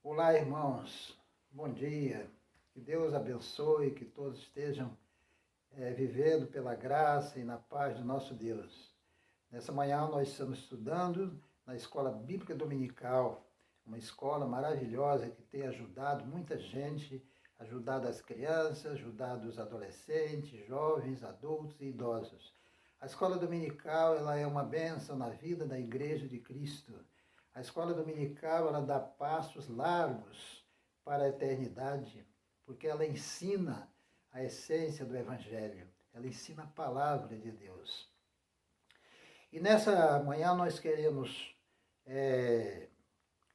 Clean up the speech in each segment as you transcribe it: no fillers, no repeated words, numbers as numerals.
Olá, irmãos. Bom dia. Que Deus abençoe, que todos estejam vivendo pela graça e na paz do nosso Deus. Nessa manhã nós estamos estudando na Escola Bíblica Dominical, uma escola maravilhosa que tem ajudado muita gente, ajudado as crianças, ajudado os adolescentes, jovens, adultos e idosos. A Escola Dominical ela é uma bênção na vida da Igreja de Cristo. A escola dominical ela dá passos largos para a eternidade, porque ela ensina a essência do Evangelho, ela ensina a palavra de Deus. E nessa manhã nós queremos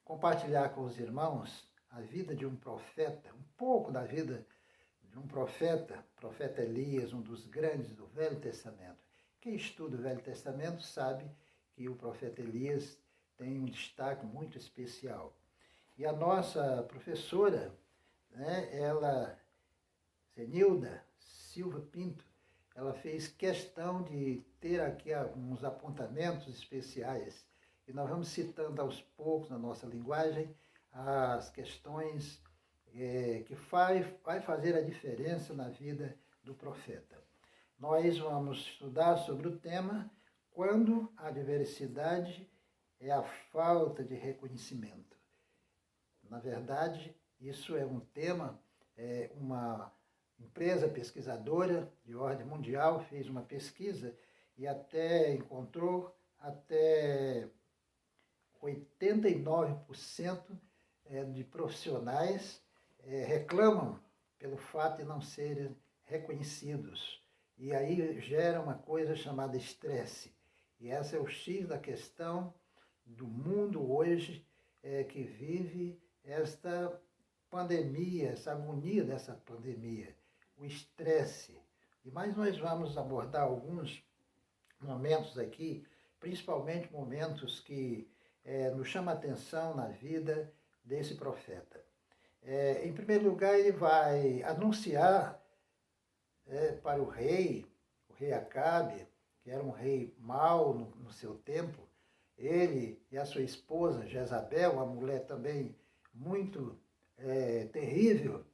compartilhar com os irmãos a vida de um profeta, um pouco da vida de um profeta Elias, um dos grandes do Velho Testamento. Quem estuda o Velho Testamento sabe que o profeta Elias tem um destaque muito especial. E a nossa professora, Zenilda Silva Pinto, ela fez questão de ter aqui alguns apontamentos especiais. E nós vamos citando aos poucos na nossa linguagem as questões que vai fazer a diferença na vida do profeta. Nós vamos estudar sobre o tema quando a adversidade é a falta de reconhecimento. Na verdade, isso é um tema, uma empresa pesquisadora de ordem mundial fez uma pesquisa e encontrou até 89% de profissionais reclamam pelo fato de não serem reconhecidos. E aí gera uma coisa chamada estresse. E essa é o X da questão do mundo hoje que vive esta pandemia, essa agonia dessa pandemia, o estresse. Mas nós vamos abordar alguns momentos aqui, principalmente momentos que nos chamam a atenção na vida desse profeta. Em primeiro lugar, ele vai anunciar para o rei Acabe, que era um rei mau no seu tempo, ele e a sua esposa Jezabel, uma mulher também muito terrível,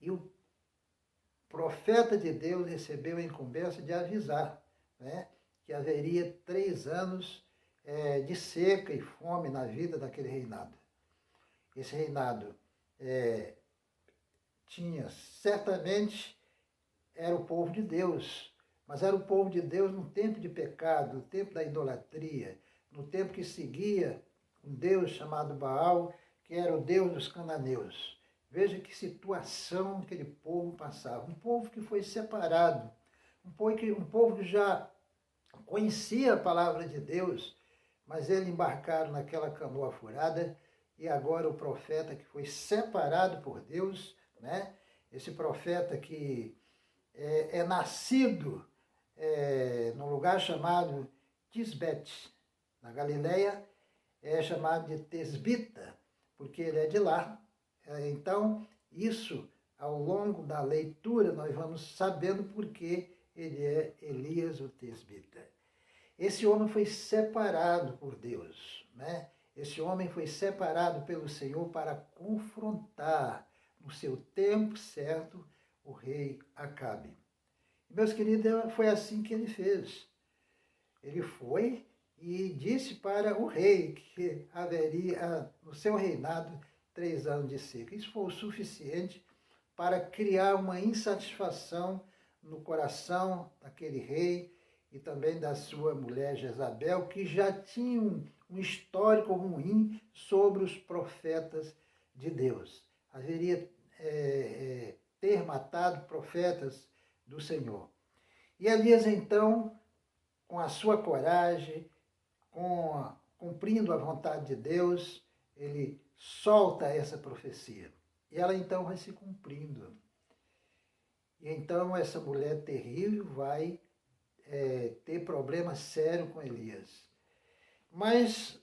e o profeta de Deus recebeu a incumbência de avisar que haveria 3 anos de seca e fome na vida daquele reinado. Esse reinado certamente era o povo de Deus, mas era o povo de Deus no tempo de pecado, no tempo da idolatria, no tempo que seguia um Deus chamado Baal, que era o Deus dos cananeus. Veja que situação aquele povo passava. Um povo que foi separado, um povo que já conhecia a palavra de Deus, mas eles embarcaram naquela canoa furada e agora o profeta que foi separado por Deus, esse profeta que é nascido num lugar chamado Tisbete, na Galileia, é chamado de Tesbita, porque ele é de lá. Então, isso, ao longo da leitura, nós vamos sabendo por que ele é Elias o Tesbita. Esse homem foi separado por Deus, Esse homem foi separado pelo Senhor para confrontar, no seu tempo certo, o rei Acabe. Meus queridos, foi assim que ele fez. Ele foi e disse para o rei que haveria no seu reinado 3 anos de seca. Isso foi o suficiente para criar uma insatisfação no coração daquele rei e também da sua mulher Jezabel, que já tinham um histórico ruim sobre os profetas de Deus. Haveria ter matado profetas do Senhor. E Elias, então, com a sua coragem, cumprindo a vontade de Deus, ele solta essa profecia. E ela, então, vai se cumprindo. E, então, essa mulher terrível vai ter problema sério com Elias. Mas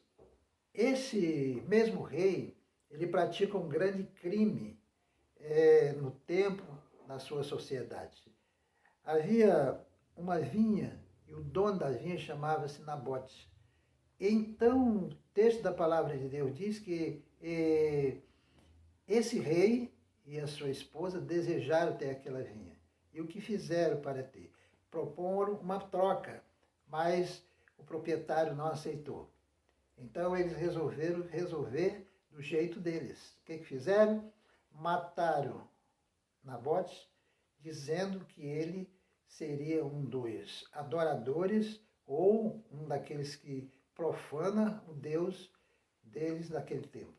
esse mesmo rei, ele pratica um grande crime no tempo, na sua sociedade. Havia uma vinha, e o dono da vinha chamava-se Nabote. Então, o texto da palavra de Deus diz que esse rei e a sua esposa desejaram ter aquela vinha. E o que fizeram para ter? Proporam uma troca, mas o proprietário não aceitou. Então eles resolveram resolver do jeito deles. O que fizeram? Mataram Nabote, dizendo que ele seria um dos adoradores ou um daqueles que profana o Deus deles naquele tempo.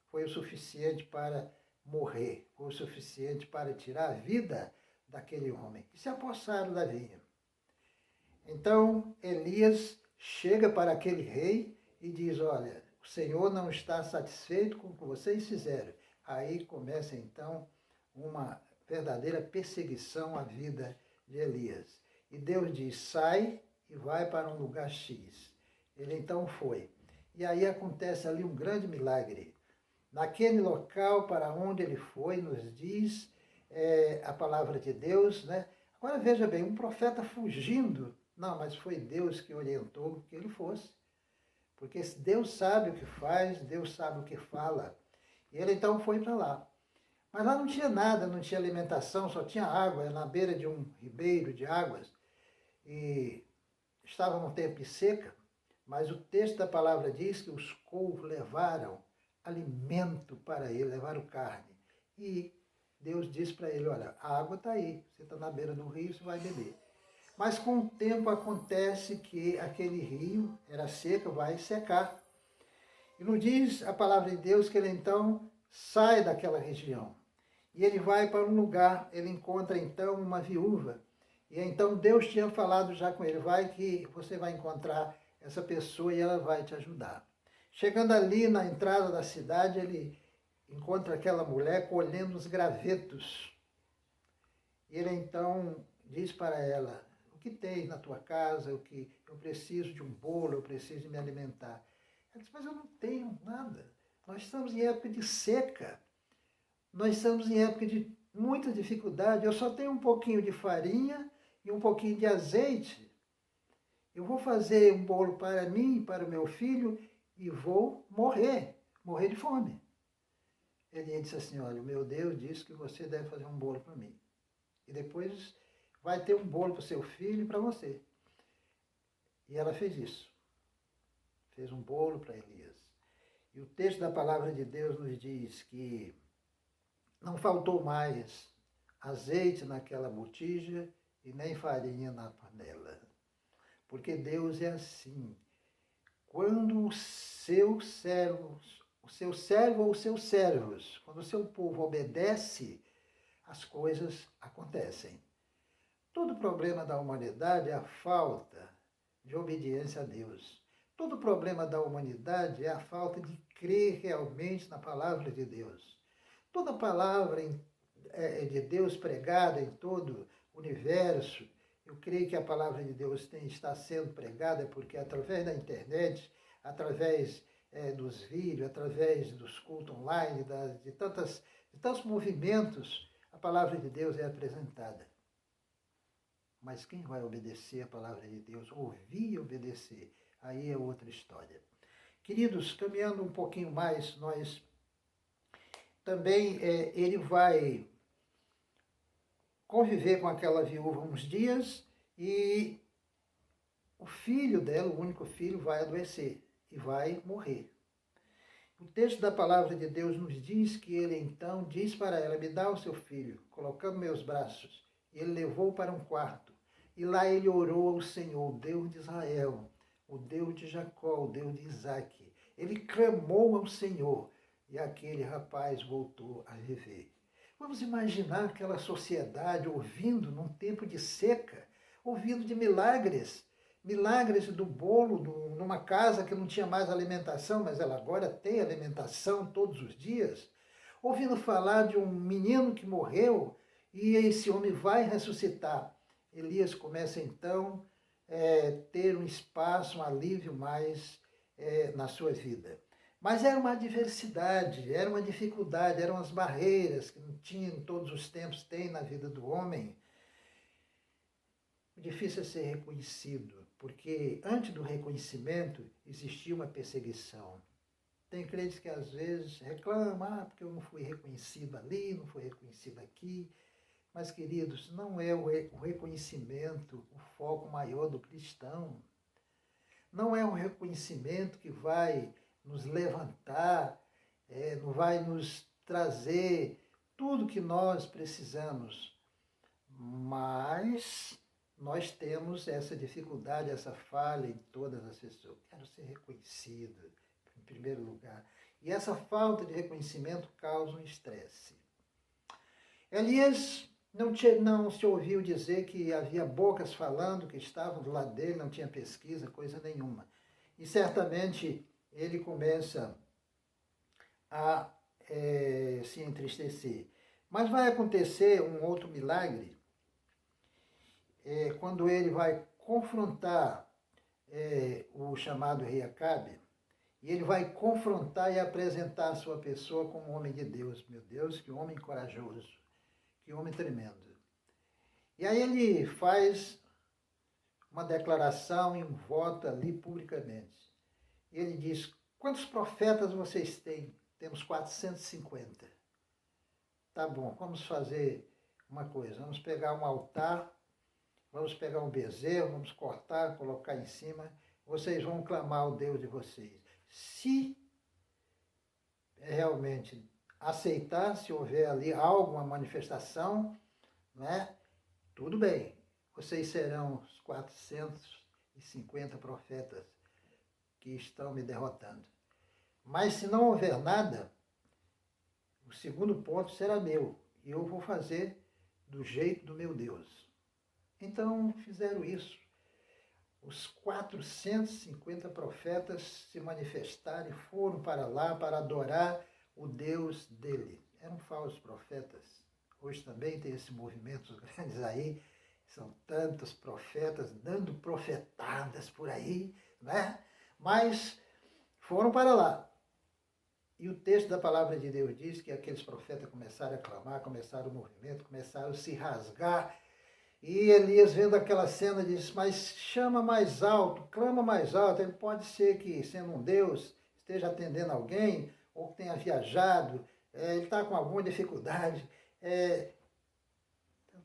Foi o suficiente para morrer, foi o suficiente para tirar a vida daquele homem. E se apossaram da vinha. Então Elias chega para aquele rei e diz, olha, o Senhor não está satisfeito com o que vocês fizeram. Aí começa então uma verdadeira perseguição à vida de Elias. E Deus diz, sai e vai para um lugar X. Ele então foi. E aí acontece ali um grande milagre. Naquele local para onde ele foi, nos diz a palavra de Deus, né? Agora veja bem, um profeta fugindo, não, mas foi Deus que orientou que ele fosse. Porque Deus sabe o que faz, Deus sabe o que fala. E ele então foi para lá. Mas lá não tinha nada, não tinha alimentação, só tinha água, na beira de um ribeiro de águas. E estava num tempo de seca, mas o texto da palavra diz que os couros levaram alimento para ele, levaram carne. E Deus disse para ele, olha, a água está aí, você está na beira do rio, você vai beber. Mas com o tempo acontece que aquele rio era seco, vai secar. E não diz a palavra de Deus que ele então sai daquela região. E ele vai para um lugar, ele encontra então uma viúva. E então Deus tinha falado já com ele, vai que você vai encontrar essa pessoa e ela vai te ajudar. Chegando ali na entrada da cidade, ele encontra aquela mulher colhendo os gravetos. E ele então diz para ela, o que tem na tua casa, o que eu preciso de um bolo, eu preciso de me alimentar. Ela diz, mas eu não tenho nada. Nós estamos em época de seca. Nós estamos em época de muita dificuldade. Eu só tenho um pouquinho de farinha e um pouquinho de azeite. Eu vou fazer um bolo para mim e para o meu filho e vou morrer de fome. Ele disse assim, olha, o meu Deus disse que você deve fazer um bolo para mim. E depois vai ter um bolo para o seu filho e para você. E ela fez isso. Fez um bolo para Elias. E o texto da palavra de Deus nos diz que não faltou mais azeite naquela botija e nem farinha na panela. Porque Deus é assim. Quando o seu servo ou os seus servos, quando o seu povo obedece, as coisas acontecem. Todo problema da humanidade é a falta de obediência a Deus. Todo problema da humanidade é a falta de crer realmente na palavra de Deus. Toda palavra de Deus pregada em todo o universo, eu creio que a palavra de Deus está sendo pregada porque através da internet, através dos vídeos, através dos cultos online, de tantos movimentos, a palavra de Deus é apresentada. Mas quem vai obedecer a palavra de Deus, ouvir e obedecer, aí é outra história. Queridos, caminhando um pouquinho mais, nós também, ele vai conviver com aquela viúva uns dias e o filho dela, o único filho, vai adoecer e vai morrer. O texto da palavra de Deus nos diz que ele então diz para ela, me dá o seu filho, colocando meus braços. E ele levou para um quarto. E lá ele orou ao Senhor, o Deus de Israel, o Deus de Jacó, o Deus de Isaac. Ele clamou ao Senhor e aquele rapaz voltou a viver. Vamos imaginar aquela sociedade ouvindo num tempo de seca, ouvindo de milagres. Milagres do bolo, numa casa que não tinha mais alimentação, mas ela agora tem alimentação todos os dias. Ouvindo falar de um menino que morreu e esse homem vai ressuscitar. Elias começa então a ter um espaço, um alívio mais na sua vida. Mas era uma adversidade, era uma dificuldade, eram as barreiras que não tinha em todos os tempos, tem na vida do homem. O difícil é ser reconhecido Porque antes do reconhecimento existia uma perseguição. Tem crentes que às vezes reclamam, porque eu não fui reconhecido ali, não fui reconhecido aqui. Mas, queridos, não é o reconhecimento o foco maior do cristão. Não é o reconhecimento que vai nos levantar, não vai nos trazer tudo que nós precisamos. Mas nós temos essa dificuldade, essa falha em todas as pessoas. Quero ser reconhecido, em primeiro lugar. E essa falta de reconhecimento causa um estresse. Elias não se ouviu dizer que havia bocas falando que estavam do lado dele, não tinha pesquisa, coisa nenhuma. E certamente ele começa a se entristecer. Mas vai acontecer um outro milagre, quando ele vai confrontar o chamado rei Acabe, e ele vai confrontar e apresentar a sua pessoa como homem de Deus. Meu Deus, que homem corajoso, que homem tremendo. E aí ele faz uma declaração e um voto ali publicamente. E ele diz, quantos profetas vocês têm? Temos 450. Tá bom, vamos fazer uma coisa. Vamos pegar um altar, vamos pegar um bezerro, vamos cortar, colocar em cima. Vocês vão clamar ao Deus de vocês. Se realmente aceitar, se houver ali alguma manifestação, né, tudo bem. Vocês serão os 450 profetas que estão me derrotando. Mas se não houver nada, o segundo ponto será meu. E eu vou fazer do jeito do meu Deus. Então fizeram isso. Os 450 profetas se manifestaram e foram para lá para adorar o Deus dele. Eram falsos profetas. Hoje também tem esses movimentos grandes aí. São tantos profetas dando profetadas por aí, né? Mas foram para lá. E o texto da palavra de Deus diz que aqueles profetas começaram a clamar, começaram o movimento, começaram a se rasgar. E Elias, vendo aquela cena, disse, mas chama mais alto, clama mais alto. Ele pode ser que, sendo um Deus, esteja atendendo alguém, ou que tenha viajado, ele está com alguma dificuldade.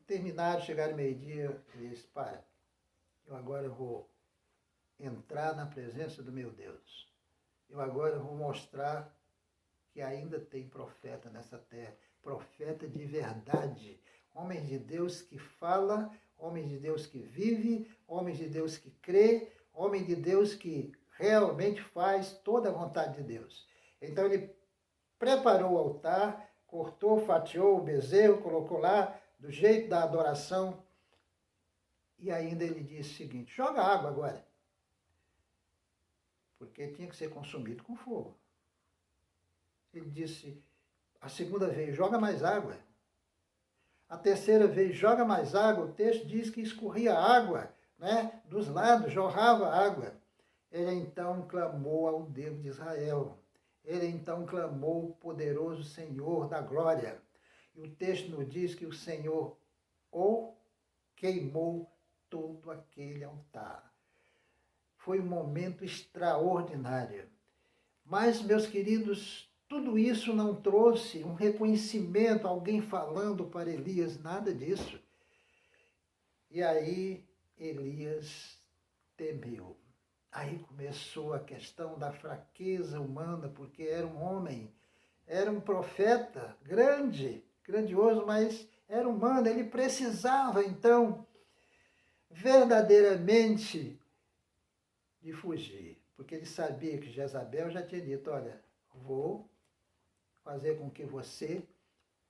Terminaram, chegaram meio-dia, ele disse, para, eu agora vou entrar na presença do meu Deus. Eu agora vou mostrar que ainda tem profeta nessa terra, profeta de verdade, homens de Deus que fala, homens de Deus que vive, homens de Deus que crê, homem de Deus que realmente faz toda a vontade de Deus. Então ele preparou o altar, cortou, fatiou o bezerro, colocou lá, do jeito da adoração, e ainda ele disse o seguinte, joga água agora, porque tinha que ser consumido com fogo. Ele disse, a segunda vez, joga mais água. A terceira vez, joga mais água. O texto diz que escorria água, né, dos lados, jorrava água. Ele então clamou ao Deus de Israel. Ele então clamou o poderoso Senhor da glória. E o texto nos diz que o Senhor o queimou todo aquele altar. Foi um momento extraordinário. Mas, meus queridos, tudo isso não trouxe um reconhecimento, alguém falando para Elias, nada disso. E aí Elias temeu. Aí começou a questão da fraqueza humana, porque era um homem, era um profeta grandioso, mas era humano. Ele precisava, então, verdadeiramente de fugir, porque ele sabia que Jezabel já tinha dito, olha, vou fazer com que você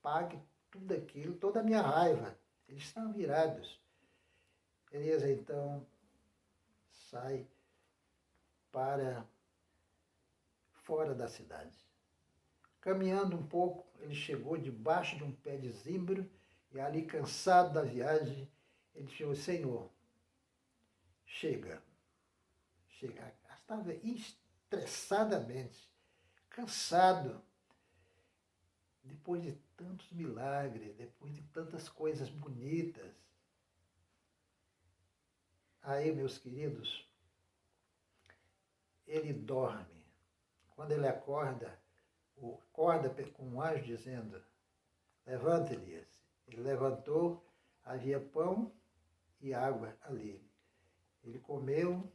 pague tudo aquilo, toda a minha raiva. Eles estão virados. Elias, então, sai para fora da cidade. Caminhando um pouco, ele chegou debaixo de um pé de zimbro e ali, cansado da viagem, ele chegou, Senhor, chega. Estava estressadamente, cansado, depois de tantos milagres, depois de tantas coisas bonitas. aí, meus queridos, ele dorme. Quando ele acorda com um anjo dizendo, levanta, Elias. Ele levantou, havia pão e água ali. Ele comeu,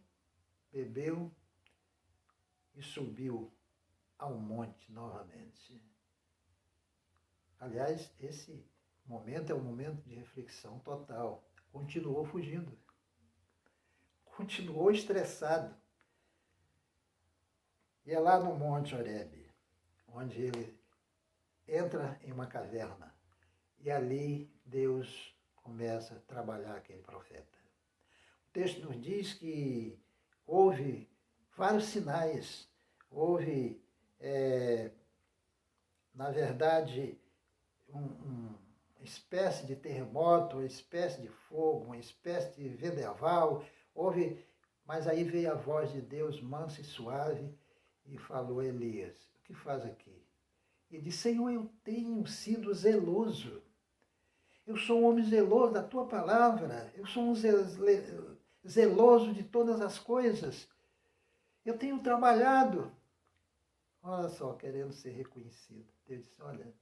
bebeu e subiu ao monte novamente. Aliás, esse momento é um momento de reflexão total. Continuou fugindo. Continuou estressado. E é lá no Monte Horebe, onde ele entra em uma caverna. E ali Deus começa a trabalhar aquele profeta. O texto nos diz que houve vários sinais. Houve, na verdade, uma espécie de terremoto, uma espécie de fogo, uma espécie de vendaval. Mas aí veio a voz de Deus mansa e suave e falou a Elias, o que faz aqui? E disse, Senhor, eu tenho sido zeloso. Eu sou um homem zeloso da tua palavra. Eu sou um zeloso de todas as coisas. Eu tenho trabalhado. Olha só, querendo ser reconhecido. Deus disse, olha,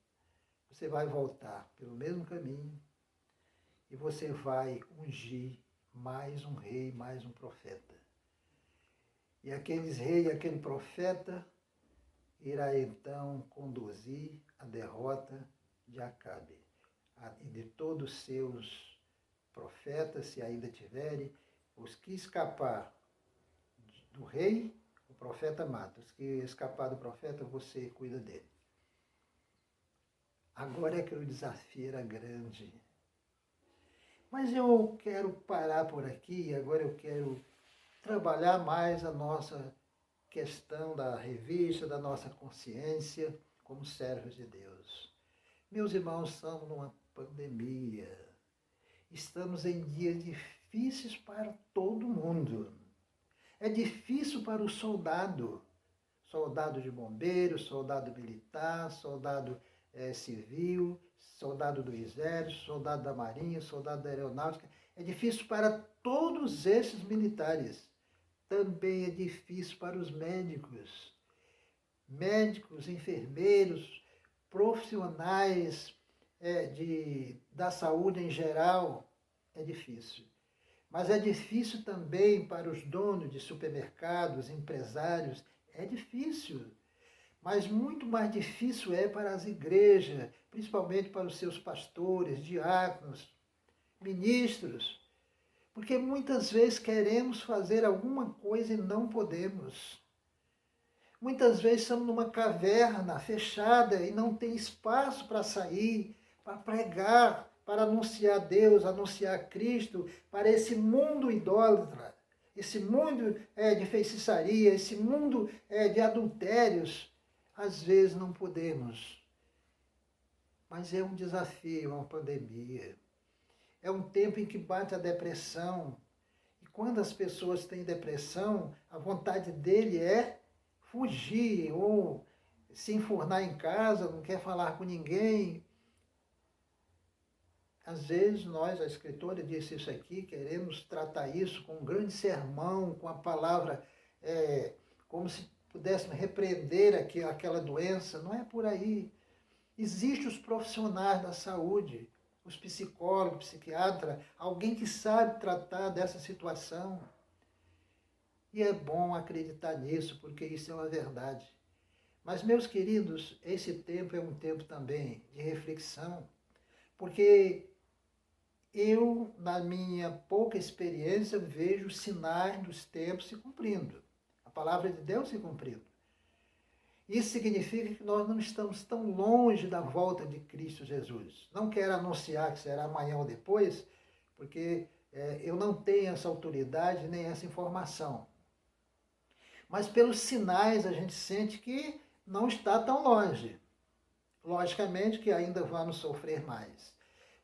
você vai voltar pelo mesmo caminho e você vai ungir mais um rei, mais um profeta. E aqueles reis, aquele profeta, irá então conduzir a derrota de Acabe e de todos os seus profetas, se ainda tiverem. Os que escapar do rei, o profeta mata. Os que escapar do profeta, você cuida dele. Agora é que o desafio era grande. Mas eu quero parar por aqui, agora eu quero trabalhar mais a nossa questão da revista, da nossa consciência como servos de Deus. Meus irmãos, estamos numa pandemia. Estamos em dias difíceis para todo mundo. É difícil para o soldado de bombeiro, soldado militar, soldado civil, soldado do exército, soldado da marinha, soldado da aeronáutica. É difícil para todos esses militares. Também é difícil para os médicos. Médicos, enfermeiros, profissionais da saúde em geral, é difícil. Mas é difícil também para os donos de supermercados, empresários, é difícil. Mas muito mais difícil é para as igrejas, principalmente para os seus pastores, diáconos, ministros, porque muitas vezes queremos fazer alguma coisa e não podemos. Muitas vezes estamos numa caverna fechada e não tem espaço para sair, para pregar, para anunciar Deus, anunciar Cristo, para esse mundo idólatra, esse mundo de feitiçaria, esse mundo de adultérios. Às vezes não podemos, mas é um desafio, é uma pandemia. É um tempo em que bate a depressão. E quando as pessoas têm depressão, a vontade dele é fugir ou se enfurnar em casa, não quer falar com ninguém. Às vezes nós, a escritora disse isso aqui, queremos tratar isso com um grande sermão, com a palavra, como se pudéssemos repreender aquela doença. Não é por aí. Existem os profissionais da saúde, os psicólogos, psiquiatras, alguém que sabe tratar dessa situação. E é bom acreditar nisso, porque isso é uma verdade. Mas, meus queridos, esse tempo é um tempo também de reflexão, porque eu, na minha pouca experiência, vejo sinais dos tempos se cumprindo. A palavra de Deus se cumprindo. Isso significa que nós não estamos tão longe da volta de Cristo Jesus. Não quero anunciar que será amanhã ou depois, porque eu não tenho essa autoridade nem essa informação. Mas pelos sinais a gente sente que não está tão longe. Logicamente que ainda vamos sofrer mais.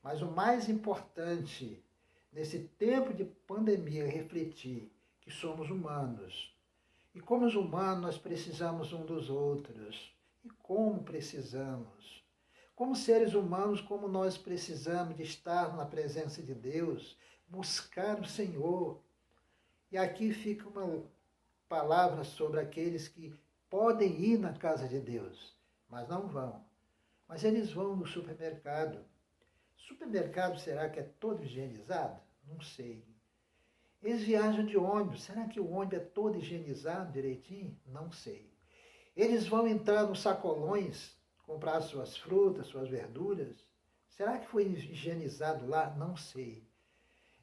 Mas o mais importante nesse tempo de pandemia é refletir que somos humanos. E como humanos nós precisamos um dos outros. E como precisamos. Como seres humanos, como nós precisamos de estar na presença de Deus, buscar o Senhor. E aqui fica uma palavra sobre aqueles que podem ir na casa de Deus, mas não vão. Mas eles vão no supermercado. Supermercado, será que é todo higienizado? Não sei. Eles viajam de ônibus. Será que o ônibus é todo higienizado direitinho? Não sei. Eles vão entrar nos sacolões, comprar suas frutas, suas verduras. Será que foi higienizado lá? Não sei.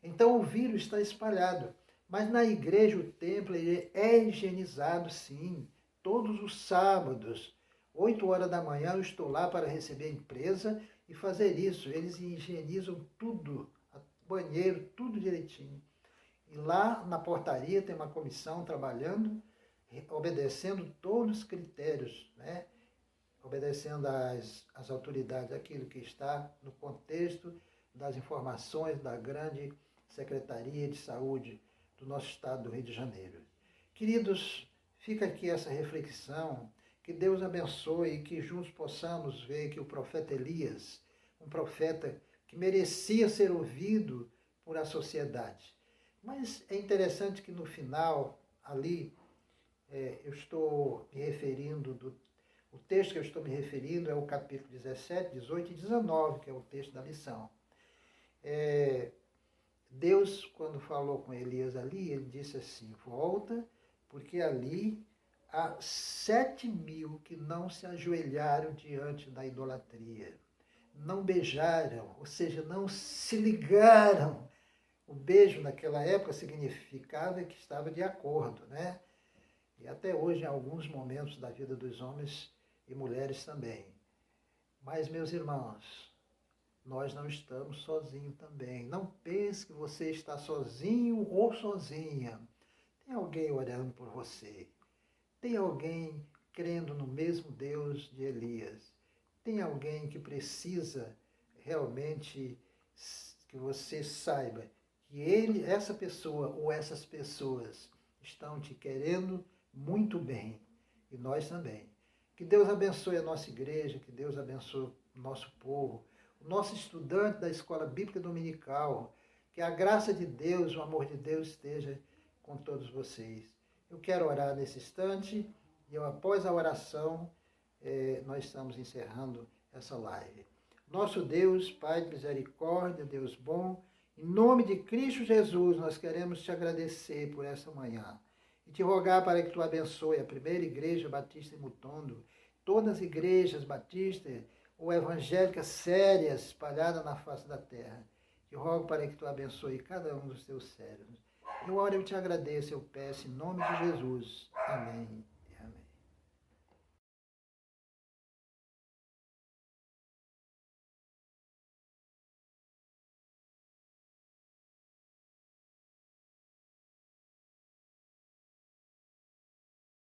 Então o vírus está espalhado. Mas na igreja, o templo ele é higienizado, sim. Todos os sábados, 8 horas da manhã, eu estou lá para receber a empresa e fazer isso. Eles higienizam tudo, banheiro, tudo direitinho. E lá na portaria tem uma comissão trabalhando, obedecendo todos os critérios, né? Obedecendo às autoridades, aquilo que está no contexto das informações da grande Secretaria de Saúde do nosso estado do Rio de Janeiro. Queridos, fica aqui essa reflexão, que Deus abençoe e que juntos possamos ver que o profeta Elias, um profeta que merecia ser ouvido por a sociedade. Mas é interessante que no final, ali, eu estou me referindo, o texto que eu estou me referindo é o capítulo 17, 18 e 19, que é o texto da lição. Deus, quando falou com Elias ali, ele disse assim, volta, porque ali há 7.000 que não se ajoelharam diante da idolatria, não beijaram, ou seja, não se ligaram. O beijo naquela época significava que estava de acordo, né? E até hoje, em alguns momentos da vida dos homens e mulheres também. Mas, meus irmãos, nós não estamos sozinhos também. Não pense que você está sozinho ou sozinha. Tem alguém orando por você. Tem alguém crendo no mesmo Deus de Elias. Tem alguém que precisa realmente que você saiba que essa pessoa ou essas pessoas estão te querendo muito bem. E nós também. Que Deus abençoe a nossa igreja, que Deus abençoe o nosso povo, o nosso estudante da Escola Bíblica Dominical. Que a graça de Deus, o amor de Deus esteja com todos vocês. Eu quero orar nesse instante e após a oração nós estamos encerrando essa live. Nosso Deus, Pai de misericórdia, Deus bom, em nome de Cristo Jesus, nós queremos te agradecer por essa manhã e te rogar para que tu abençoe a primeira igreja batista em Mutondo, todas as igrejas batistas ou evangélicas sérias espalhadas na face da terra. Te rogo para que tu abençoe cada um dos teus servos. Eu oro e eu te agradeço, eu peço em nome de Jesus. Amém.